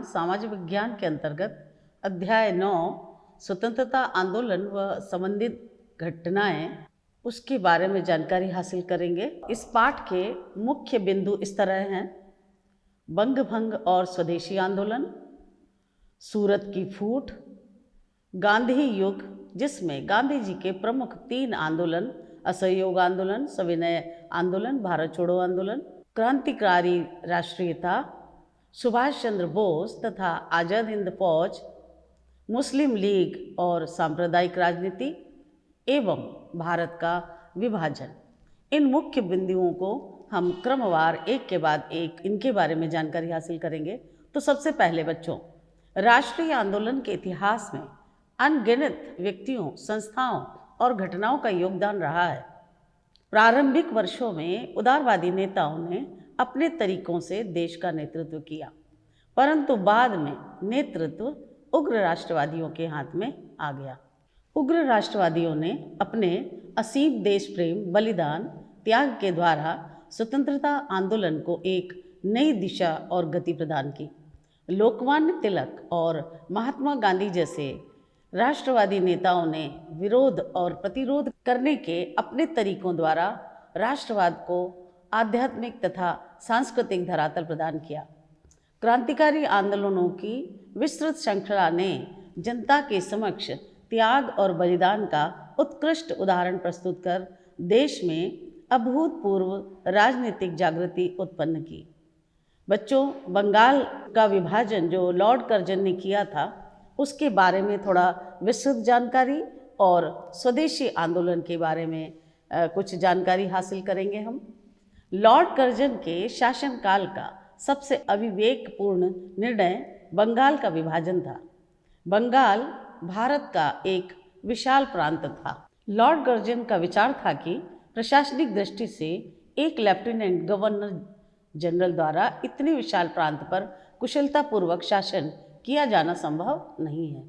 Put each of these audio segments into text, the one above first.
सामाजिक विज्ञान के अंतर्गत अध्याय 9 स्वतंत्रता आंदोलन व संबंधित घटनाएं उसके बारे में जानकारी हासिल करेंगे। इस पाठ के मुख्य बिंदु इस तरह हैं: बंग भंग और स्वदेशी आंदोलन, सूरत की फूट, गांधी युग जिसमें गांधी जी के प्रमुख 3 आंदोलन असहयोग आंदोलन, सविनय आंदोलन, भारत छोड़ो आंदोलन, क्रांतिकारी राष्ट्रीयता, सुभाष चंद्र बोस तथा आज़ाद हिंद फौज, मुस्लिम लीग और सांप्रदायिक राजनीति एवं भारत का विभाजन। इन मुख्य बिंदुओं को हम क्रमवार एक के बाद एक इनके बारे में जानकारी हासिल करेंगे। तो सबसे पहले बच्चों, राष्ट्रीय आंदोलन के इतिहास में अनगिनत व्यक्तियों, संस्थाओं और घटनाओं का योगदान रहा है। प्रारंभिक वर्षों में उदारवादी नेताओं ने अपने तरीकों से देश का नेतृत्व किया, परंतु बाद में नेतृत्व उग्र राष्ट्रवादियों के हाथ में आ गया। उग्र राष्ट्रवादियों ने अपने असीम देश प्रेम, बलिदान, त्याग के द्वारा स्वतंत्रता आंदोलन को एक नई दिशा और गति प्रदान की। लोकमान्य तिलक और महात्मा गांधी जैसे राष्ट्रवादी नेताओं ने विरोध और प्रतिरोध करने के अपने तरीकों द्वारा राष्ट्रवाद को आध्यात्मिक तथा सांस्कृतिक धरातल प्रदान किया। क्रांतिकारी आंदोलनों की विस्तृत श्रृंखला ने जनता के समक्ष त्याग और बलिदान का उत्कृष्ट उदाहरण प्रस्तुत कर देश में अभूतपूर्व राजनीतिक जागृति उत्पन्न की। बच्चों, बंगाल का विभाजन जो लॉर्ड कर्जन ने किया था उसके बारे में थोड़ा विस्तृत जानकारी और स्वदेशी आंदोलन के बारे में कुछ जानकारी हासिल करेंगे हम। लॉर्ड कर्जन के शासनकाल का सबसे अविवेकपूर्ण निर्णय बंगाल का विभाजन था। बंगाल भारत का एक विशाल प्रांत था। लॉर्ड कर्जन का विचार था कि प्रशासनिक दृष्टि से एक लेफ्टिनेंट गवर्नर जनरल द्वारा इतने विशाल प्रांत पर कुशलतापूर्वक शासन किया जाना संभव नहीं है।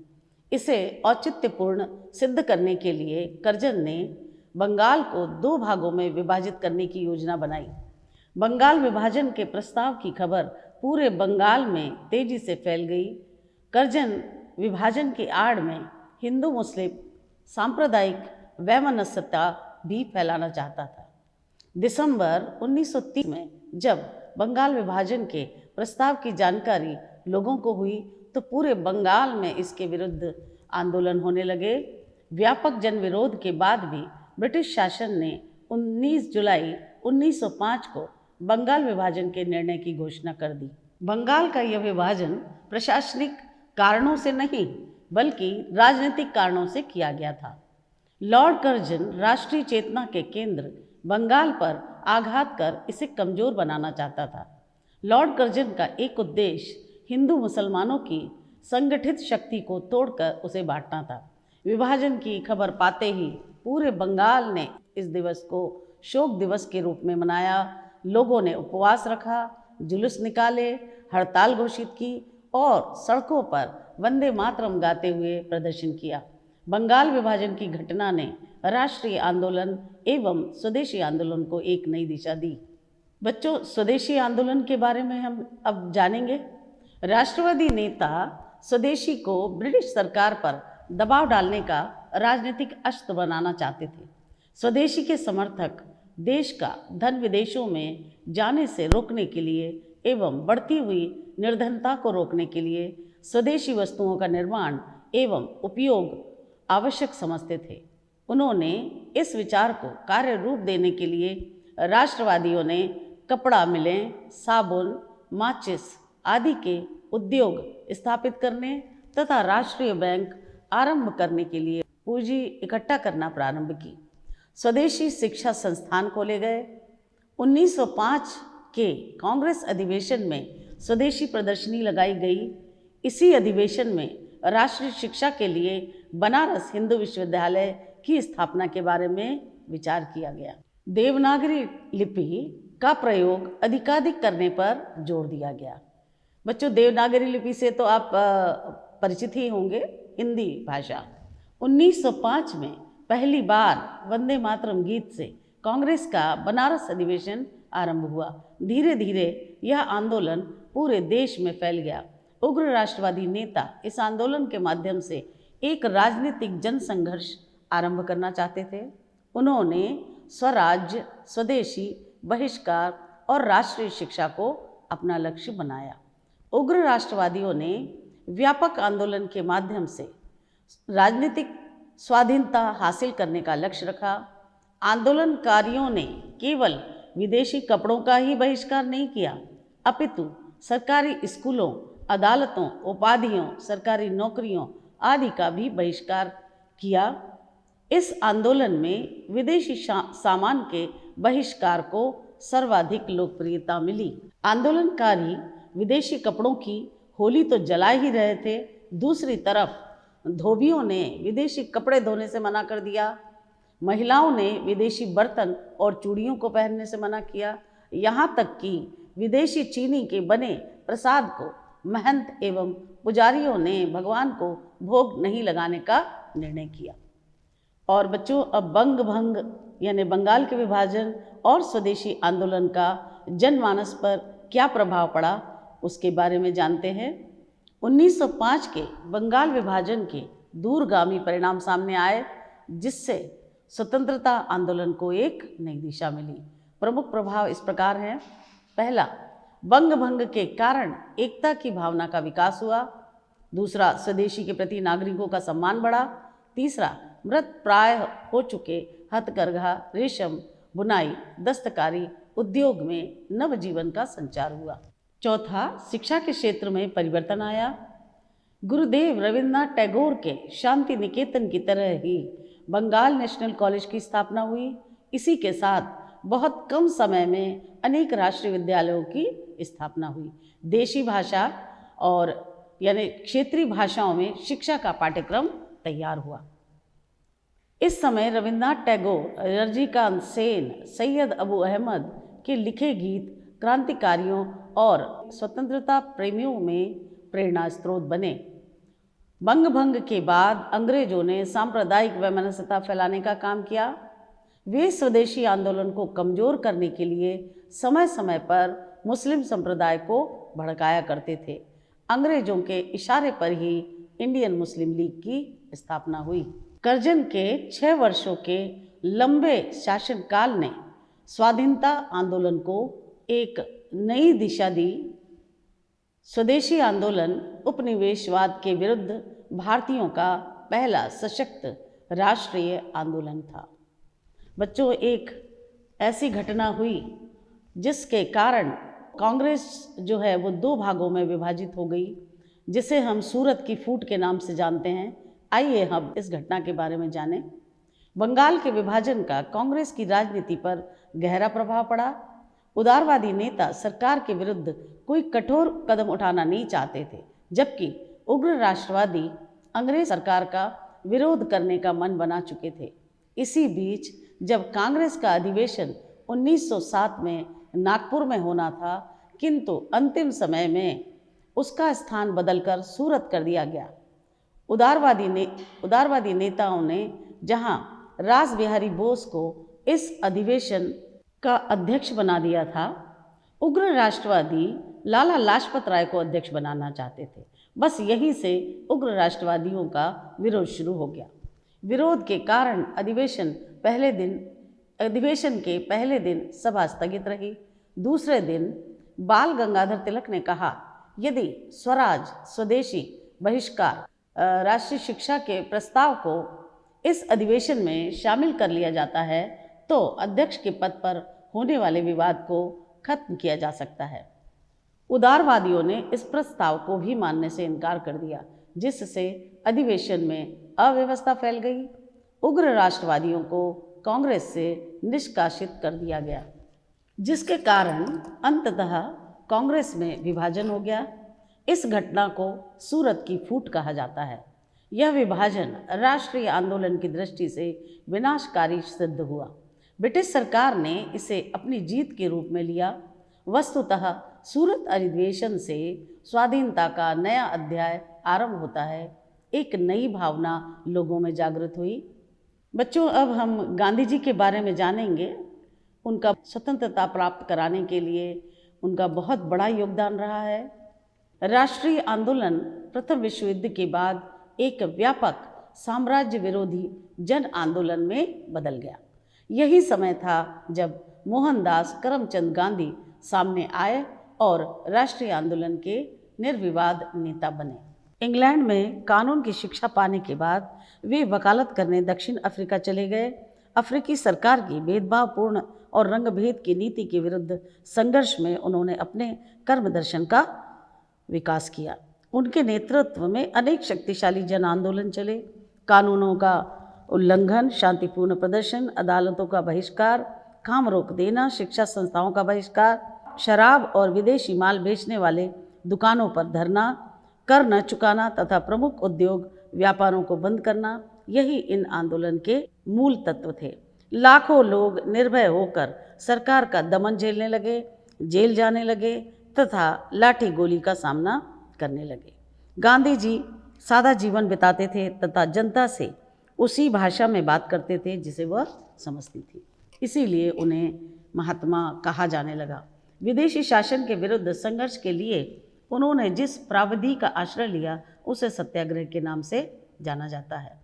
इसे औचित्यपूर्ण सिद्ध करने के लिए कर्जन ने बंगाल को 2 भागों में विभाजित करने की योजना बनाई। बंगाल विभाजन के प्रस्ताव की खबर पूरे बंगाल में तेजी से फैल गई। कर्जन विभाजन की आड़ में हिंदू मुस्लिम सांप्रदायिक वैमनस्यता भी फैलाना चाहता था। दिसंबर 1930 में जब बंगाल विभाजन के प्रस्ताव की जानकारी लोगों को हुई तो पूरे बंगाल में इसके विरुद्ध आंदोलन होने लगे। व्यापक जनविरोध के बाद भी ब्रिटिश शासन ने 19 जुलाई 1905 को बंगाल विभाजन के निर्णय की घोषणा कर दी। बंगाल का यह विभाजन प्रशासनिक कारणों से नहीं बल्कि राजनीतिक कारणों से किया गया था। लॉर्ड कर्जन राष्ट्रीय चेतना के केंद्र बंगाल पर आघात कर इसे कमजोर बनाना चाहता था। लॉर्ड कर्जन का एक उद्देश्य हिंदू मुसलमानों की संगठित शक्ति को तोड़कर उसे बांटना था। विभाजन की खबर पाते ही पूरे बंगाल ने इस दिवस को शोक दिवस के रूप में मनाया। लोगों ने उपवास रखा, जुलूस निकाले, हड़ताल घोषित की और सड़कों पर वंदे मातरम गाते हुए प्रदर्शन किया। बंगाल विभाजन की घटना ने राष्ट्रीय आंदोलन एवं स्वदेशी आंदोलन को एक नई दिशा दी। बच्चों, स्वदेशी आंदोलन के बारे में हम अब जानेंगे। राष्ट्रवादी नेता स्वदेशी को ब्रिटिश सरकार पर दबाव डालने का राजनीतिक अस्त्र बनाना चाहते थे। स्वदेशी के समर्थक देश का धन विदेशों में जाने से रोकने के लिए एवं बढ़ती हुई निर्धनता को रोकने के लिए स्वदेशी वस्तुओं का निर्माण एवं उपयोग आवश्यक समझते थे। उन्होंने इस विचार को कार्य रूप देने के लिए राष्ट्रवादियों ने कपड़ा मिलें, साबुन, माचिस आदि के उद्योग स्थापित करने तथा राष्ट्रीय बैंक आरंभ करने के लिए पूंजी इकट्ठा करना प्रारंभ की। स्वदेशी शिक्षा संस्थान खोले गए। 1905 के कांग्रेस अधिवेशन में स्वदेशी प्रदर्शनी लगाई गई। इसी अधिवेशन में राष्ट्रीय शिक्षा के लिए बनारस हिंदू विश्वविद्यालय की स्थापना के बारे में विचार किया गया। देवनागरी लिपि का प्रयोग अधिकाधिक करने पर जोर दिया गया। बच्चों, देवनागरी लिपि से तो आप परिचित ही होंगे, हिंदी भाषा। 1905 में पहली बार वंदे मातरम गीत से कांग्रेस का बनारस अधिवेशन आरंभ हुआ। धीरे धीरे यह आंदोलन पूरे देश में फैल गया। उग्र राष्ट्रवादी नेता इस आंदोलन के माध्यम से एक राजनीतिक जन संघर्ष आरंभ करना चाहते थे। उन्होंने स्वराज्य, स्वदेशी, बहिष्कार और राष्ट्रीय शिक्षा को अपना लक्ष्य बनाया। उग्र राष्ट्रवादियों ने व्यापक आंदोलन के माध्यम से राजनीतिक स्वाधीनता हासिल करने का लक्ष्य रखा। आंदोलनकारियों ने केवल विदेशी कपड़ों का ही बहिष्कार नहीं किया, अपितु सरकारी स्कूलों, अदालतों, उपाधियों, सरकारी नौकरियों आदि का भी बहिष्कार किया। इस आंदोलन में विदेशी सामान के बहिष्कार को सर्वाधिक लोकप्रियता मिली। आंदोलनकारी विदेशी कपड़ों की होली तो जला ही रहे थे, दूसरी तरफ धोबियों ने विदेशी कपड़े धोने से मना कर दिया। महिलाओं ने विदेशी बर्तन और चूड़ियों को पहनने से मना किया। यहाँ तक कि विदेशी चीनी के बने प्रसाद को महंत एवं पुजारियों ने भगवान को भोग नहीं लगाने का निर्णय किया। और बच्चों, अब बंग भंग यानी बंगाल के विभाजन और स्वदेशी आंदोलन का जनमानस पर क्या प्रभाव पड़ा उसके बारे में जानते हैं। 1905 के बंगाल विभाजन के दूरगामी परिणाम सामने आए, जिससे स्वतंत्रता आंदोलन को एक नई दिशा मिली। प्रमुख प्रभाव इस प्रकार हैं। पहला, बंग भंग के कारण एकता की भावना का विकास हुआ। दूसरा, स्वदेशी के प्रति नागरिकों का सम्मान बढ़ा। तीसरा, मृत प्राय हो चुके हथकरघा, रेशम, बुनाई, दस्तकारी उद्योग में नवजीवन का संचार हुआ। चौथा, शिक्षा के क्षेत्र में परिवर्तन आया। गुरुदेव रविन्द्रनाथ टैगोर के शांति निकेतन की तरह ही बंगाल नेशनल कॉलेज की स्थापना हुई। इसी के साथ बहुत कम समय में अनेक राष्ट्रीय विद्यालयों की स्थापना हुई। देशी भाषा और यानी क्षेत्रीय भाषाओं में शिक्षा का पाठ्यक्रम तैयार हुआ। इस समय रविन्द्रनाथ टैगोर, रजनीकांत सेन, सैयद अबू अहमद के लिखे गीत क्रांतिकारियों और स्वतंत्रता प्रेमियों में प्रेरणा स्रोत बने। बंग भंग के बाद अंग्रेजों ने सांप्रदायिक वैमनस्यता फैलाने का काम किया। वे स्वदेशी आंदोलन को कमजोर करने के लिए समय समय पर मुस्लिम संप्रदाय को भड़काया करते थे। अंग्रेजों के इशारे पर ही इंडियन मुस्लिम लीग की स्थापना हुई। करजन के 6 वर्षों के लंबे शासनकाल ने स्वाधीनता आंदोलन को एक नई दिशा दी। स्वदेशी आंदोलन उपनिवेशवाद के विरुद्ध भारतीयों का पहला सशक्त राष्ट्रीय आंदोलन था। बच्चों, एक ऐसी घटना हुई जिसके कारण कांग्रेस जो है वो 2 भागों में विभाजित हो गई, जिसे हम सूरत की फूट के नाम से जानते हैं। आइए हम इस घटना के बारे में जानें। बंगाल के विभाजन का कांग्रेस की राजनीति पर गहरा प्रभाव पड़ा। उदारवादी नेता सरकार के विरुद्ध कोई कठोर कदम उठाना नहीं चाहते थे, जबकि उग्र राष्ट्रवादी अंग्रेज सरकार का विरोध करने का मन बना चुके थे। इसी बीच जब कांग्रेस का अधिवेशन 1907 में नागपुर में होना था, किंतु अंतिम समय में उसका स्थान बदलकर सूरत कर दिया गया। उदारवादी नेताओं ने जहां रास बिहारी बोस को इस अधिवेशन का अध्यक्ष बना दिया था, उग्र राष्ट्रवादी लाला लाजपत राय को अध्यक्ष बनाना चाहते थे। बस यहीं से उग्र राष्ट्रवादियों का विरोध शुरू हो गया। विरोध के कारण अधिवेशन के पहले दिन सभा स्थगित रही। दूसरे दिन बाल गंगाधर तिलक ने कहा, यदि स्वराज, स्वदेशी, बहिष्कार, राष्ट्रीय शिक्षा के प्रस्ताव को इस अधिवेशन में शामिल कर लिया जाता है तो अध्यक्ष के पद पर होने वाले विवाद को खत्म किया जा सकता है। उदारवादियों ने इस प्रस्ताव को भी मानने से इनकार कर दिया, जिससे अधिवेशन में अव्यवस्था फैल गई। उग्र राष्ट्रवादियों को कांग्रेस से निष्कासित कर दिया गया, जिसके कारण अंततः कांग्रेस में विभाजन हो गया। इस घटना को सूरत की फूट कहा जाता है। यह विभाजन राष्ट्रीय आंदोलन की दृष्टि से विनाशकारी सिद्ध हुआ। ब्रिटिश सरकार ने इसे अपनी जीत के रूप में लिया। वस्तुतः सूरत अधिवेशन से स्वाधीनता का नया अध्याय आरंभ होता है। एक नई भावना लोगों में जागृत हुई। बच्चों, अब हम गांधी जी के बारे में जानेंगे। उनका स्वतंत्रता प्राप्त कराने के लिए उनका बहुत बड़ा योगदान रहा है। राष्ट्रीय आंदोलन प्रथम विश्व युद्ध के बाद एक व्यापक साम्राज्य विरोधी जन आंदोलन में बदल गया। यही समय था जब मोहनदास करमचंद गांधी सामने आए और राष्ट्रीय आंदोलन के निर्विवाद नेता बने। इंग्लैंड में कानून की शिक्षा पाने के बाद वे वकालत करने दक्षिण अफ्रीका चले गए। अफ्रीकी सरकार की भेदभावपूर्ण और रंगभेद की नीति के विरुद्ध संघर्ष में उन्होंने अपने कर्म दर्शन का विकास किया। उनके नेतृत्व में अनेक शक्तिशाली जन आंदोलन चले। कानूनों का उल्लंघन, शांतिपूर्ण प्रदर्शन, अदालतों का बहिष्कार, काम रोक देना, शिक्षा संस्थाओं का बहिष्कार, शराब और विदेशी माल बेचने वाले दुकानों पर धरना, कर न चुकाना तथा प्रमुख उद्योग व्यापारों को बंद करना, यही इन आंदोलन के मूल तत्व थे। लाखों लोग निर्भय होकर सरकार का दमन झेलने लगे, जेल जाने लगे तथा लाठी गोली का सामना करने लगे। गांधी जी सादा जीवन बिताते थे तथा जनता से उसी भाषा में बात करते थे जिसे वह समझती थी, इसीलिए उन्हें महात्मा कहा जाने लगा। विदेशी शासन के विरुद्ध संघर्ष के लिए उन्होंने जिस प्राविधि का आश्रय लिया उसे सत्याग्रह के नाम से जाना जाता है।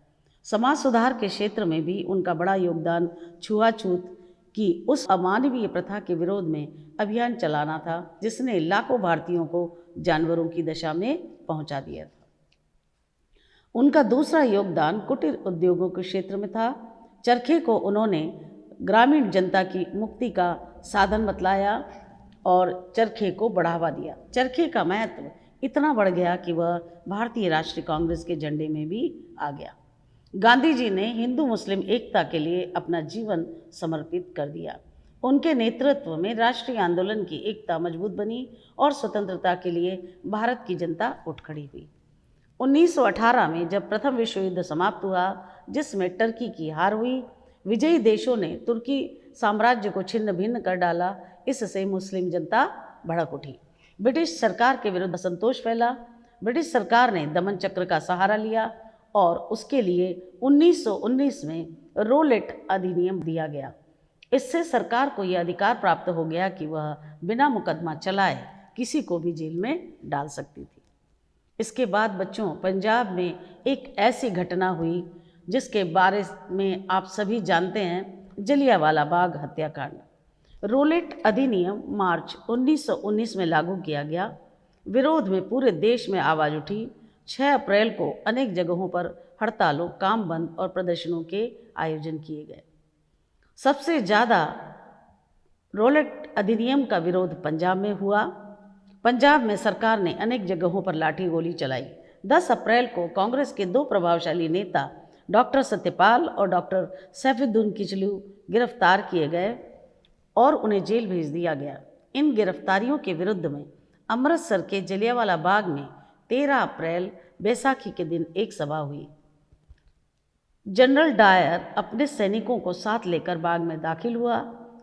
समाज सुधार के क्षेत्र में भी उनका बड़ा योगदान छुआछूत की उस अमानवीय प्रथा के विरोध में अभियान चलाना था जिसने लाखों भारतीयों को जानवरों की दशा में पहुंचा दिया था। उनका दूसरा योगदान कुटीर उद्योगों के क्षेत्र में था। चरखे को उन्होंने ग्रामीण जनता की मुक्ति का साधन बतलाया और चरखे को बढ़ावा दिया। चरखे का महत्व इतना बढ़ गया कि वह भारतीय राष्ट्रीय कांग्रेस के झंडे में भी आ गया। गांधी जी ने हिंदू मुस्लिम एकता के लिए अपना जीवन समर्पित कर दिया। उनके नेतृत्व में राष्ट्रीय आंदोलन की एकता मजबूत बनी और स्वतंत्रता के लिए भारत की जनता उठ खड़ी हुई। 1918 में जब प्रथम विश्व युद्ध समाप्त हुआ, जिसमें टर्की की हार हुई, विजयी देशों ने तुर्की साम्राज्य को छिन्न भिन्न कर डाला। इससे मुस्लिम जनता भड़क उठी। ब्रिटिश सरकार के विरुद्ध असंतोष फैला। ब्रिटिश सरकार ने दमन चक्र का सहारा लिया और उसके लिए 1919 में रोलेट अधिनियम दिया गया। इससे सरकार को यह अधिकार प्राप्त हो गया कि वह बिना मुकदमा चलाए किसी को भी जेल में डाल सकती थी। इसके बाद बच्चों, पंजाब में एक ऐसी घटना हुई जिसके बारे में आप सभी जानते हैं, जलियांवाला बाग हत्याकांड। रोलेट अधिनियम मार्च 1919 में लागू किया गया। विरोध में पूरे देश में आवाज़ उठी। 6 अप्रैल को अनेक जगहों पर हड़तालों, काम बंद और प्रदर्शनों के आयोजन किए गए। सबसे ज़्यादा रोलेट अधिनियम का विरोध पंजाब में हुआ। पंजाब में सरकार ने अनेक जगहों पर लाठी गोली चलाई। 10 अप्रैल को कांग्रेस के 2 प्रभावशाली नेता डॉक्टर सत्यपाल और डॉक्टर सैफुद्दीन किचलू गिरफ्तार किए गए और उन्हें जेल भेज दिया गया। इन गिरफ्तारियों के विरुद्ध में अमृतसर के जलियांवाला बाग में 13 अप्रैल बैसाखी के दिन एक सभा हुई। जनरल डायर अपने सैनिकों को साथ लेकर बाग में दाखिल हुआ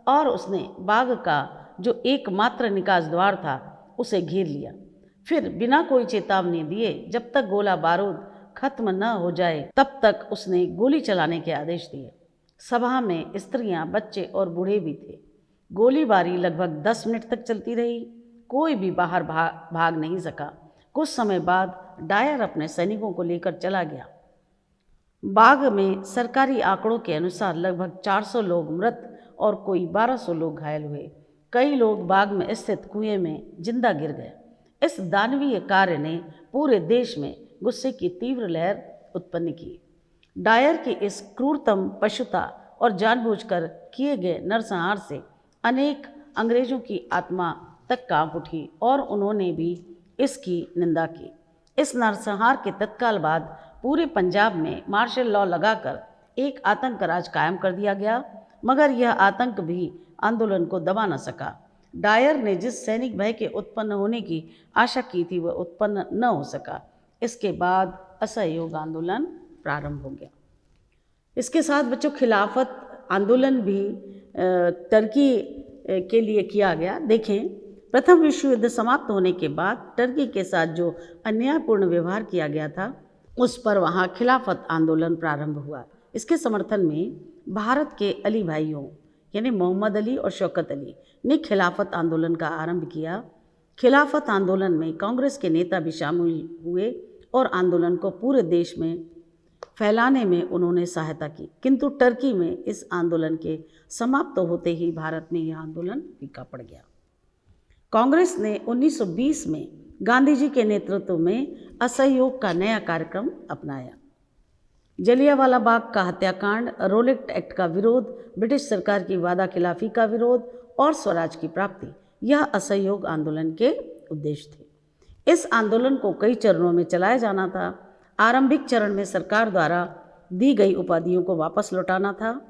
और उसने बाग का जो एकमात्र निकास द्वार था उसे घेर लिया। फिर बिना कोई चेतावनी दिए जब तक गोला बारूद खत्म न हो जाए तब तक उसने गोली चलाने के आदेश दिए। सभा में स्त्रियां, बच्चे और बूढ़े भी थे। गोलीबारी लगभग 10 मिनट तक चलती रही। कोई भी बाहर भाग नहीं सका। कुछ समय बाद डायर अपने सैनिकों को लेकर चला गया। बाग में सरकारी आंकड़ों के अनुसार लगभग 400 लोग मृत और कोई 1200 लोग घायल हुए। कई लोग बाग में स्थित कुएं में जिंदा गिर गए। इस दानवीय कार्य ने पूरे देश में गुस्से की तीव्र लहर उत्पन्न की। डायर की इस क्रूरतम पशुता और जानबूझकर किए गए नरसंहार से अनेक अंग्रेजों की आत्मा तक कांप उठी और उन्होंने भी इसकी निंदा की। इस नरसंहार के तत्काल बाद पूरे पंजाब में मार्शल लॉ लगाकर एक आतंक राज कायम कर दिया गया, मगर यह आतंक भी आंदोलन को दबा न सका। डायर ने जिस सैनिक भय के उत्पन्न होने की आशा की थी वह उत्पन्न न हो सका। इसके बाद असहयोग आंदोलन प्रारंभ हो गया। इसके साथ बच्चों खिलाफत आंदोलन भी टर्की के लिए किया गया। देखें, प्रथम विश्व युद्ध समाप्त होने के बाद टर्की के साथ जो अन्यायपूर्ण व्यवहार किया गया था उस पर वहाँ खिलाफत आंदोलन प्रारंभ हुआ। इसके समर्थन में भारत के अली भाइयों यानी मोहम्मद अली और शौकत अली ने खिलाफत आंदोलन का आरंभ किया। खिलाफत आंदोलन में कांग्रेस के नेता भी शामिल हुए और आंदोलन को पूरे देश में फैलाने में उन्होंने सहायता की, किंतु टर्की में इस आंदोलन के समाप्त होते ही भारत में यह आंदोलन फीका पड़ गया। कांग्रेस ने 1920 में गांधी जी के नेतृत्व में असहयोग का नया कार्यक्रम अपनाया। जलियांवाला बाग का हत्याकांड, रोलेट एक्ट का विरोध, ब्रिटिश सरकार की वादा खिलाफी का विरोध और स्वराज की प्राप्ति, यह असहयोग आंदोलन के उद्देश्य थे। इस आंदोलन को कई चरणों में चलाया जाना था। आरंभिक चरण में सरकार द्वारा दी गई उपाधियों को वापस लौटाना था।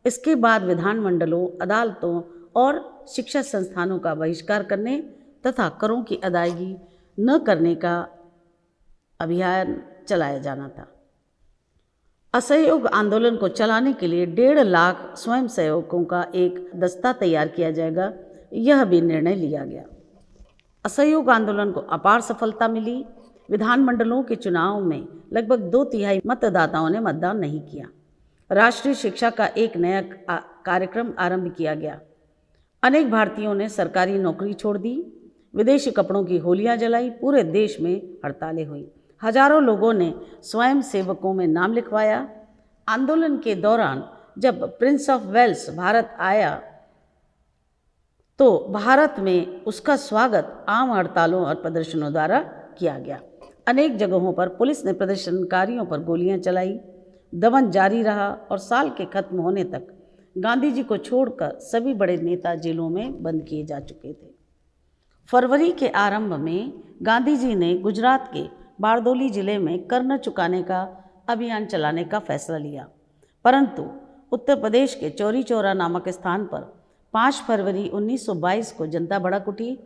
इसके बाद विधानमंडलों, अदालतों और शिक्षा संस्थानों का बहिष्कार करने तथा करों की अदायगी न करने का अभियान चलाया जाना था। असहयोग आंदोलन को चलाने के लिए 1.5 लाख स्वयंसेवकों का एक दस्ता तैयार किया जाएगा, यह भी निर्णय लिया गया। असहयोग आंदोलन को अपार सफलता मिली। विधानमंडलों के चुनाव में लगभग 2/3 मतदाताओं ने मतदान नहीं किया। राष्ट्रीय शिक्षा का एक नया कार्यक्रम आरंभ किया गया। अनेक भारतीयों ने सरकारी नौकरी छोड़ दी, विदेशी कपड़ों की होलियां जलाई, पूरे देश में हड़तालें हुई। हजारों लोगों ने स्वयं सेवकों में नाम लिखवाया। आंदोलन के दौरान जब प्रिंस ऑफ वेल्स भारत आया तो भारत में उसका स्वागत आम हड़तालों और प्रदर्शनों द्वारा किया गया। अनेक जगहों पर पुलिस ने प्रदर्शनकारियों पर गोलियां चलाई। दमन जारी रहा और साल के खत्म होने तक गांधी जी को छोड़कर सभी बड़े नेता जेलों में बंद किए जा चुके थे। फरवरी के आरंभ में गांधी जी ने गुजरात के बारदोली जिले में कर न चुकाने का अभियान चलाने का फैसला लिया, परंतु उत्तर प्रदेश के चौरी चौरा नामक स्थान पर 5 फरवरी 1922 को जनता भड़क उठी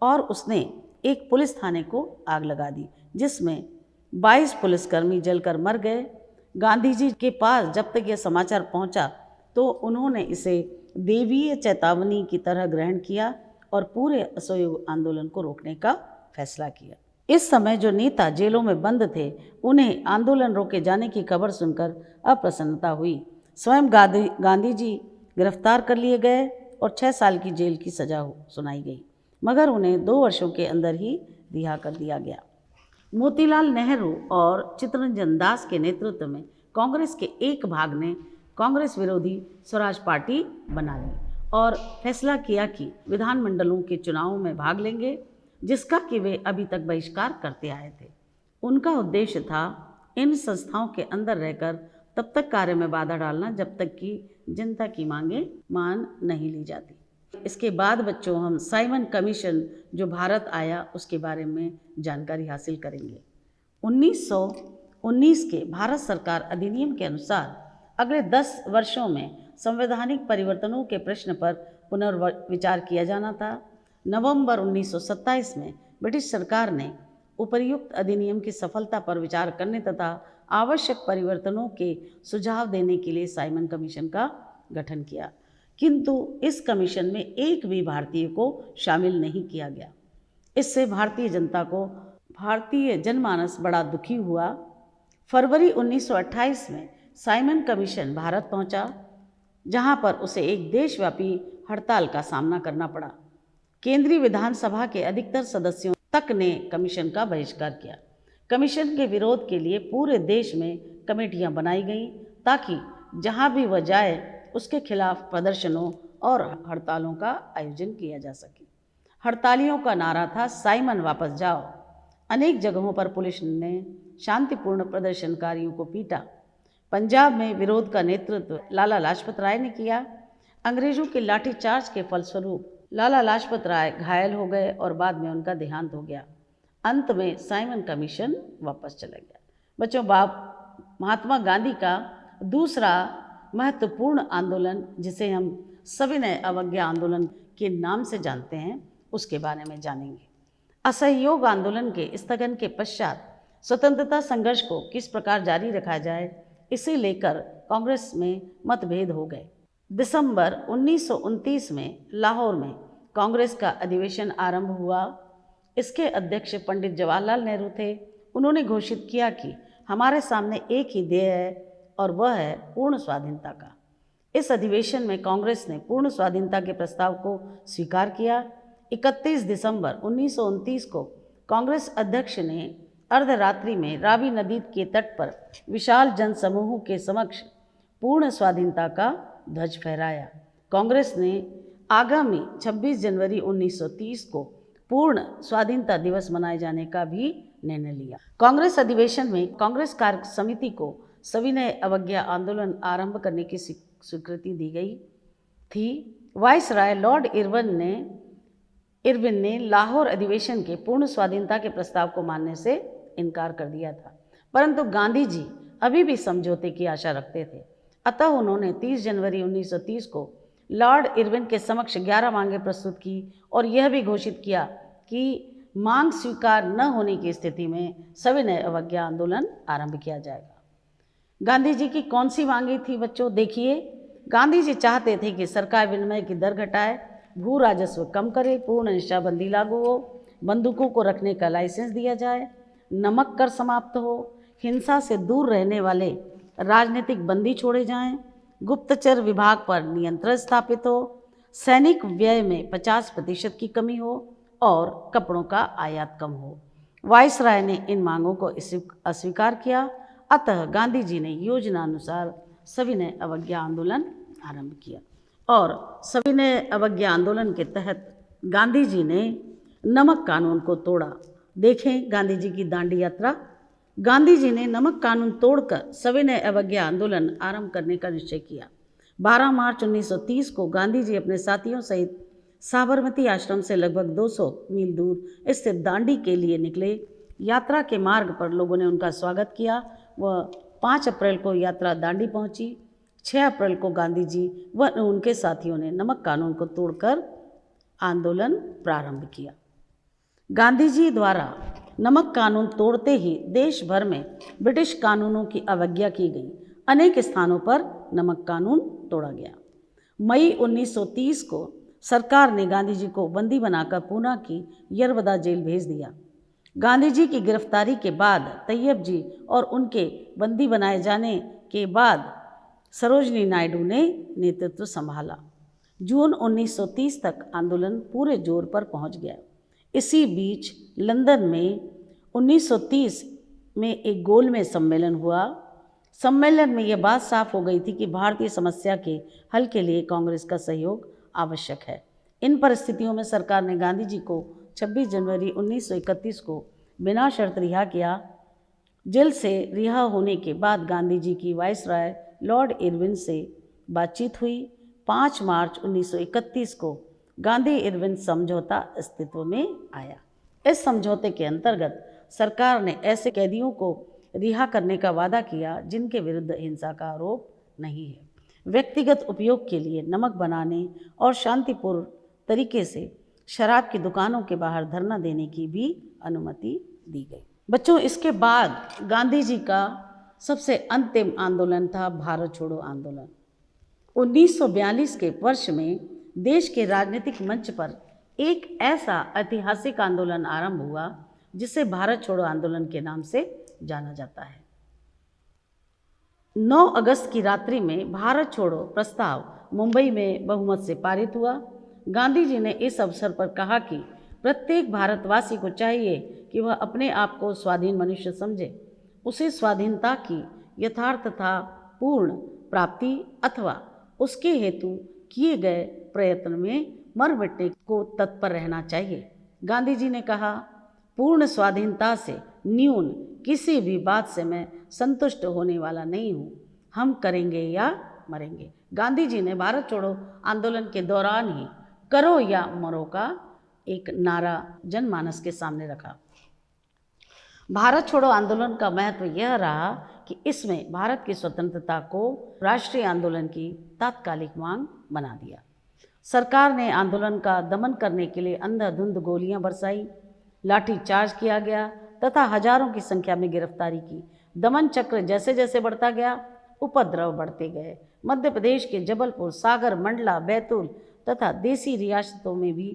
और उसने एक पुलिस थाने को आग लगा दी, जिसमें 22 पुलिसकर्मी जलकर मर गए। गांधी जी के पास जब तक यह समाचार पहुंचा तो उन्होंने इसे देवीय चेतावनी की तरह ग्रहण किया और पूरे असहयोग आंदोलन को रोकने का फैसला किया। इस समय जो नेता जेलों में बंद थे, उन्हें आंदोलन रोके जाने की खबर सुनकर अप्रसन्नता हुई। स्वयं गांधी जी गिरफ्तार कर लिए गए और 6 साल की जेल की सजा सुनाई गई, मगर उन्हें 2 वर्षों के अंदर ही रिहा कर दिया गया। मोतीलाल नेहरू और चित्तरंजन दास के नेतृत्व में कांग्रेस के एक भाग ने कांग्रेस विरोधी स्वराज पार्टी बना ली और फैसला किया कि विधानमंडलों के चुनावों में भाग लेंगे, जिसका कि वे अभी तक बहिष्कार करते आए थे। उनका उद्देश्य था इन संस्थाओं के अंदर रहकर तब तक कार्य में बाधा डालना जब तक कि जनता की मांगें मान नहीं ली जाती। इसके बाद बच्चों हम साइमन कमीशन जो भारत आया उसके बारे में जानकारी हासिल करेंगे। 1919 के भारत सरकार अधिनियम के अनुसार अगले 10 वर्षों में संवैधानिक परिवर्तनों के प्रश्न पर पुनर्विचार किया जाना था। नवंबर 1927 में ब्रिटिश सरकार ने उपर्युक्त अधिनियम की सफलता पर विचार करने तथा आवश्यक परिवर्तनों के सुझाव देने के लिए साइमन कमीशन का गठन किया, किंतु इस कमीशन में एक भी भारतीय को शामिल नहीं किया गया। इससे भारतीय जनमानस बड़ा दुखी हुआ। फरवरी 1928 में साइमन कमीशन भारत पहुंचा, जहां पर उसे एक देशव्यापी हड़ताल का सामना करना पड़ा। केंद्रीय विधानसभा के अधिकतर सदस्यों तक ने कमीशन का बहिष्कार किया। कमीशन के विरोध के लिए पूरे देश में कमेटियां बनाई गईं ताकि जहां भी वह जाए उसके खिलाफ प्रदर्शनों और हड़तालों का आयोजन किया जा सके। हड़तालियों का नारा था साइमन वापस जाओ। अनेक जगहों पर पुलिस ने शांतिपूर्ण प्रदर्शनकारियों को पीटा। पंजाब में विरोध का नेतृत्व लाला लाजपत राय ने किया। अंग्रेजों के लाठीचार्ज के फलस्वरूप लाला लाजपत राय घायल हो गए और बाद में उनका देहांत हो गया। अंत में साइमन कमीशन वापस चला गया। बच्चों, महात्मा गांधी का दूसरा महत्वपूर्ण आंदोलन, जिसे हम सविनय अवज्ञा आंदोलन के नाम से जानते हैं, उसके बारे में जानेंगे। असहयोग आंदोलन के स्थगन के पश्चात स्वतंत्रता संघर्ष को किस प्रकार जारी रखा जाए, इसे लेकर कांग्रेस में मतभेद हो गए। दिसंबर 1929 में लाहौर में कांग्रेस का अधिवेशन आरंभ हुआ। इसके अध्यक्ष पंडित जवाहरलाल नेहरू थे। उन्होंने घोषित किया कि हमारे सामने एक ही ध्येय है और वह है पूर्ण स्वाधीनता का। इस अधिवेशन में कांग्रेस ने पूर्ण स्वाधीनता के प्रस्ताव को स्वीकार किया। 31 दिसंबर 1929 को कांग्रेस अध्यक्ष ने अर्धरात्रि में रावी नदी के तट पर विशाल जनसमूह के समक्ष पूर्ण स्वाधीनता का ध्वज फहराया। कांग्रेस ने आगामी 26 जनवरी 1930 को पूर्ण स्वाधीनता दिवस मनाए जाने का भी निर्णय लिया। कांग्रेस अधिवेशन में कांग्रेस कार्य समिति को सविनय अवज्ञा आंदोलन आरंभ करने की स्वीकृति दी गई थी। वाइसराय लॉर्ड इरविन ने लाहौर अधिवेशन के पूर्ण स्वाधीनता के प्रस्ताव को मानने से इनकार कर दिया था, परंतु गांधी जी अभी भी समझौते की आशा रखते थे। अतः उन्होंने 30 जनवरी 1930 को लॉर्ड इरविन के समक्ष 11 मांगें प्रस्तुत की और यह भी घोषित किया कि मांग स्वीकार न होने की स्थिति में सविनय अवज्ञा आंदोलन आरंभ किया जाएगा। गांधी जी की कौन सी मांगी थी बच्चों, देखिए। गांधी जी चाहते थे कि सरकार विनिमय की दर घटाए, भू राजस्व कम करे, पूर्ण नशाबंदी लागू हो, बंदूकों को रखने का लाइसेंस दिया जाए, नमक कर समाप्त हो, हिंसा से दूर रहने वाले राजनीतिक बंदी छोड़े जाएं, गुप्तचर विभाग पर नियंत्रण स्थापित हो, सैनिक व्यय में 50% की कमी हो और कपड़ों का आयात कम हो। वाइसराय ने इन मांगों को अस्वीकार किया। अतः गांधी जी ने योजना अनुसार सविनय अवज्ञा आंदोलन आरंभ किया और सविनय अवज्ञा आंदोलन के तहत गांधी जी ने नमक कानून को तोड़ा। देखें गांधी जी की दांडी यात्रा। गांधी जी ने नमक कानून तोड़कर सविनय अवज्ञा आंदोलन आरंभ करने का निश्चय किया। 12 मार्च 1930 को गांधी जी अपने साथियों सहित साबरमती आश्रम से लगभग 200 मील दूर स्थित दांडी के लिए निकले। यात्रा के मार्ग पर लोगों ने उनका स्वागत किया। वह 5 अप्रैल को यात्रा दांडी पहुंची। 6 अप्रैल को गांधी जी व उनके साथियों ने नमक कानून को तोड़कर आंदोलन प्रारंभ किया। गांधी जी द्वारा नमक कानून तोड़ते ही देश भर में ब्रिटिश कानूनों की अवज्ञा की गई। अनेक स्थानों पर नमक कानून तोड़ा गया। मई 1930 को सरकार ने गांधी जी को बंदी बनाकर पूना की यरवदा जेल भेज दिया। गांधी जी की गिरफ्तारी के बाद तैयब जी और उनके बंदी बनाए जाने के बाद सरोजिनी नायडू ने नेतृत्व संभाला। जून 1930 तक आंदोलन पूरे जोर पर पहुंच गया। इसी बीच लंदन में 1930 में एक गोलमेज सम्मेलन हुआ। सम्मेलन में यह बात साफ हो गई थी कि भारतीय समस्या के हल के लिए कांग्रेस का सहयोग आवश्यक है। इन परिस्थितियों में सरकार ने गांधी जी को 26 जनवरी 1931 को बिना शर्त रिहा किया। जेल से रिहा होने के बाद गांधी जी की वाइसराय लॉर्ड इरविन से बातचीत हुई। 5 मार्च 1931 को गांधी इरविन समझौता अस्तित्व में आया। इस समझौते के अंतर्गत सरकार ने ऐसे कैदियों को रिहा करने का वादा किया जिनके विरुद्ध हिंसा का आरोप नहीं है। व्यक्तिगत उपयोग के लिए नमक बनाने और शांतिपूर्ण तरीके से शराब की दुकानों के बाहर धरना देने की भी अनुमति दी गई। बच्चों, इसके बाद गांधी जी का सबसे अंतिम आंदोलन था भारत छोड़ो आंदोलन। 1942 के वर्ष में देश के राजनीतिक मंच पर एक ऐसा ऐतिहासिक आंदोलन आरंभ हुआ जिसे भारत छोड़ो आंदोलन के नाम से जाना जाता है। 9 अगस्त की रात्रि में भारत छोड़ो प्रस्ताव मुंबई में बहुमत से पारित हुआ। गांधी जी ने इस अवसर पर कहा कि प्रत्येक भारतवासी को चाहिए कि वह अपने आप को स्वाधीन मनुष्य समझे, उसे स्वाधीनता की यथार्थता पूर्ण प्राप्ति अथवा उसके हेतु किए गए प्रयत्न में मर मिटने को तत्पर रहना चाहिए। गांधी जी ने कहा, पूर्ण स्वाधीनता से न्यून किसी भी बात से मैं संतुष्ट होने वाला नहीं हूँ। हम करेंगे या मरेंगे। गांधी जी ने भारत छोड़ो आंदोलन के दौरान ही करो या मरो का एक नारा जनमानस के सामने रखा। भारत छोड़ो आंदोलन का महत्व यह रहा कि इसमें भारत की स्वतंत्रता को राष्ट्रीय आंदोलन की तात्कालिक मांग बना दिया। सरकार ने आंदोलन का दमन करने के लिए अंधाधुंध गोलियां बरसाई, लाठी चार्ज किया गया तथा हजारों की संख्या में गिरफ्तारी की। दमन चक्र जैसे जैसे बढ़ता गया, उपद्रव बढ़ते गए। मध्य प्रदेश के जबलपुर, सागर, मंडला, बैतूल तथा देसी रियासतों में भी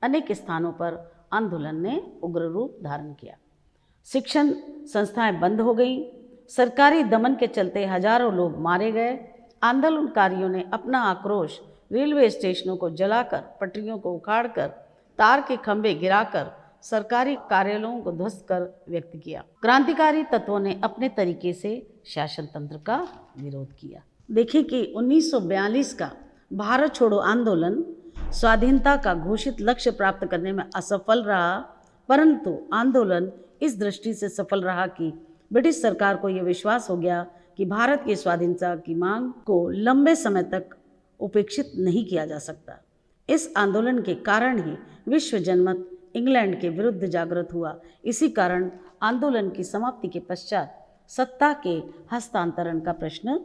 अनेक स्थानों पर आंदोलन ने उग्र रूप धारण किया। शिक्षण संस्थाएं बंद हो गईं। सरकारी दमन के चलते हजारों लोग मारे गए। आंदोलनकारियों ने अपना आक्रोश रेलवे स्टेशनों को जलाकर, पटरियों को उखाड़कर तार के खंभे गिराकर सरकारी कार्यालयों को ध्वस्त कर व्यक्त किया। क्रांतिकारी तत्वों ने अपने तरीके से शासन तंत्र का विरोध किया। देखिए कि 1942 का भारत छोड़ो आंदोलन स्वाधीनता का घोषित लक्ष्य प्राप्त करने में असफल रहा, परंतु आंदोलन इस दृष्टि से सफल रहा कि ब्रिटिश सरकार को यह विश्वास हो गया कि भारत की स्वाधीनता की मांग को लंबे समय तक उपेक्षित नहीं किया जा सकता। इस आंदोलन के कारण ही विश्व जनमत इंग्लैंड के विरुद्ध जागृत हुआ। इसी कारण आंदोलन की समाप्ति के पश्चात सत्ता के हस्तांतरण का प्रश्न